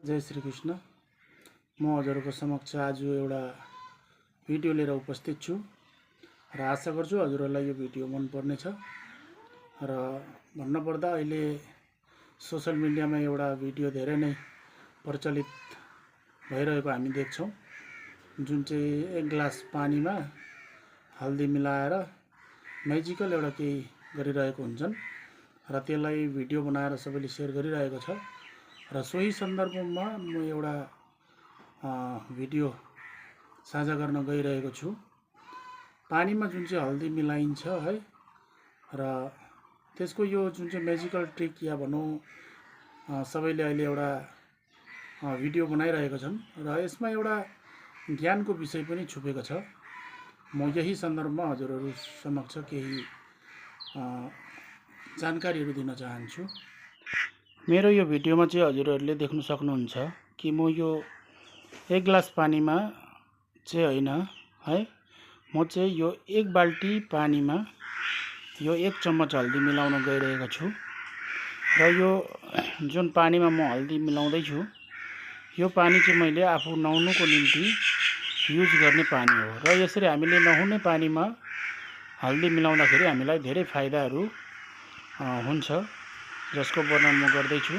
जय श्री कृष्ण। म हजुरको समक्ष आज एउटा भिडियो लिएर उपस्थित छु र आशा गर्छु हजुरहरूलाई यो भिडियो मन पर्नेछ। र भन्नुपर्दा अहिले सोशल मिडियामा एउटा भिडियो धेरै नै प्रचलित भइरहेको हामी देख्छौं, जुन चाहिँ एक ग्लास पानीमा हल्दी मिलाएर म्याजिकल एउटा केही गरिरहेको हुन्छन् र त्यसलाई भिडियो बनाएर सबैले शेयर गरिरहेको छ। र सोही सन्दर्भमा म एउटा भिडियो साझा गर्न गइरहेको छु। पानीमा जुन चाहिँ हल्दी मिलाइन्छ है र त्यसको यो जुन चाहिँ म्याजिकल ट्रिक या भनौँ सबैले अहिले एउटा भिडियो बनाइरहेका छन् र यसमा एउटा ज्ञानको विषय पनि छुपेको छ। म यही सन्दर्भमा हजुरहरू समक्ष केही जानकारीहरू दिन चाहन्छु। मेरो यो भिडियोमा चाहिँ हजुरहरूले देख्न सक्नुहुन्छ कि म यो एक ग्लास पानीमा चाहिँ होइन है, म चाहिँ यो एक बाल्टी पानीमा यो एक चम्मच हल्दी मिलाउन गइरहेको छु। र यो जुन पानीमा म हल्दी मिलाउँदैछु यो पानी चाहिँ मैले आफू नुहाउनुको निम्ति युज गर्ने पानी हो। र यसरी हामीले नुहाउने पानीमा हल्दी मिलाउँदाखेरि हामीलाई धेरै फाइदाहरू हुन्छ, जसको वर्णन म गर्दैछु।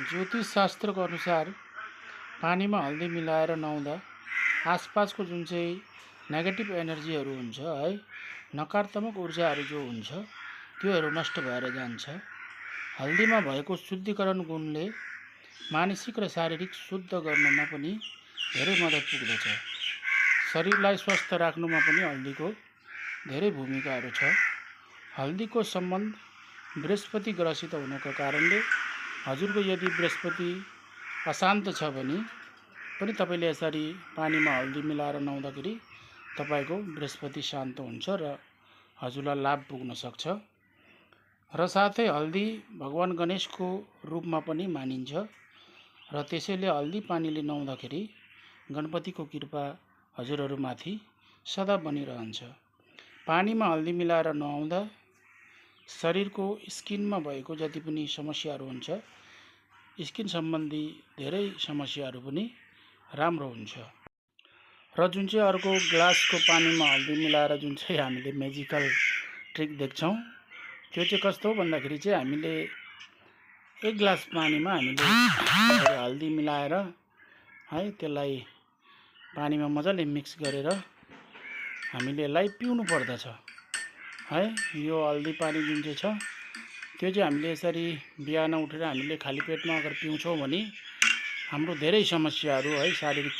ज्योतिष शास्त्रको अनुसार पानीमा हल्दी मिलाएर नुहाउँदा आसपासको जुन चाहिँ नेगेटिभ एनर्जीहरू हुन्छ है, नकारात्मक ऊर्जाहरू जो हुन्छ त्योहरू नष्ट भएर जान्छ। हल्दीमा भएको शुद्धिकरण गुणले मानसिक र शारीरिक शुद्ध गर्नमा पनि धेरै मद्दत पुग्दछ। शरीरलाई स्वस्थ राख्नुमा पनि हल्दीको धेरै भूमिकाहरू छ। हल्दीको सम्बन्ध बृहस्पति ग्रहसित हुनुको कारणले हजुरको यदि बृहस्पति अशान्त छ भने पनि तपाईले यसरी पानीमा हल्दी मिलाएर नुहाउँदाखेरि तपाईको बृहस्पति शान्त हुन्छ र हजुरलाई लाभ पुग्न सक्छ। र साथै हल्दी भगवान गणेशको रूपमा पनि मानिन्छ र त्यसैले हल्दी पानीले नुहाउँदाखेरि गणपतिको कृपा हजुरहरूमाथि सदा बनिरहन्छ। पानीमा हल्दी मिलाएर नुहाउँदा शरीरको स्किनमा भएको जति पनि समस्याहरू हुन्छ, स्किन सम्बन्धी धेरै समस्याहरू पनि राम्रो हुन्छ। र जुन चाहिँ अर्को ग्लासको पानीमा हल्दी मिलाएर जुन चाहिँ हामीले म्याजिकल ट्रिक देख्छौँ त्यो चाहिँ कस्तो हो भन्दाखेरि चाहिँ हामीले एक ग्लास पानीमा हामीले हल्दी मिलाएर है त्यसलाई पानीमा मजाले मिक्स गरेर हामीले यसलाई पिउनु पर्दछ है। यो हल्दी पानी जुन चाहिँ छ त्यो चाहिँ हामीले यसरी बिहान उठेर हामीले खाली पेटमा अगर पिउँछौँ भने हाम्रो धेरै समस्याहरू है, शारीरिक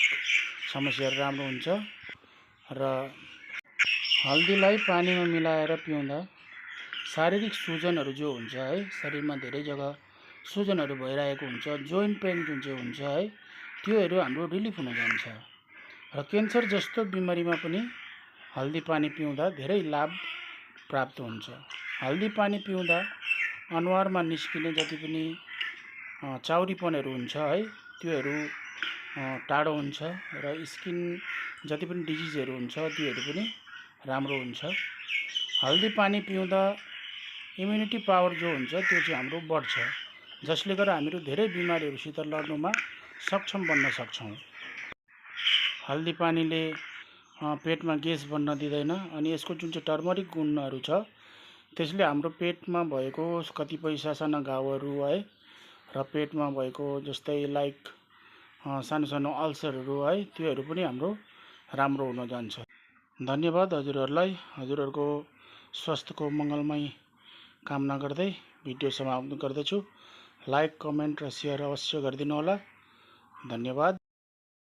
समस्याहरू राम्रो हुन्छ। र हल्दीलाई पानीमा मिलाएर पिउँदा शारीरिक सुजनहरू जो हुन्छ है, शरीरमा धेरै जग्गा सुजनहरू भइरहेको हुन्छ, जोइन्ट पेन जुन चाहिँ हुन्छ है त्योहरू हाम्रो रिलिफ हुन जान्छ। र क्यान्सर जस्तो बिमारीमा पनि हल्दी पानी पिउँदा धेरै लाभ प्राप्त हुन्छ। हल्दी पानी पिउँदा अनुहारमा निस्किने जति पनि चाउरीपनहरू हुन्छ है त्योहरू टाढो हुन्छ र स्किन जति पनि डिजिजहरू हुन्छ त्योहरू पनि राम्रो हुन्छ। हल्दी पानी पिउँदा इम्युनिटी पावर जो हुन्छ त्यो चाहिँ हाम्रो बढ्छ, जसले गर्दा हामीहरू धेरै बिमारीहरूसित लड्नुमा सक्षम बन्न सक्छौँ। हल्दी पानीले पेटमा ग्यास बन्न दिँदैन अनि यसको जुन चाहिँ टर्मरिक गुणहरू छ त्यसले हाम्रो पेटमा भएको कतिपय सासाना घाउहरू है र पेटमा भएको जस्तै लाइक सानो सानो अल्सरहरू है त्योहरू पनि हाम्रो राम्रो हुन जान्छ। धन्यवाद हजुरहरूलाई। हजुरहरूको स्वास्थ्यको मङ्गलमय कामना गर्दै भिडियो समाप्त गर्दछु। लाइक, कमेन्ट र सेयर अवश्य गरिदिनु होला। धन्यवाद।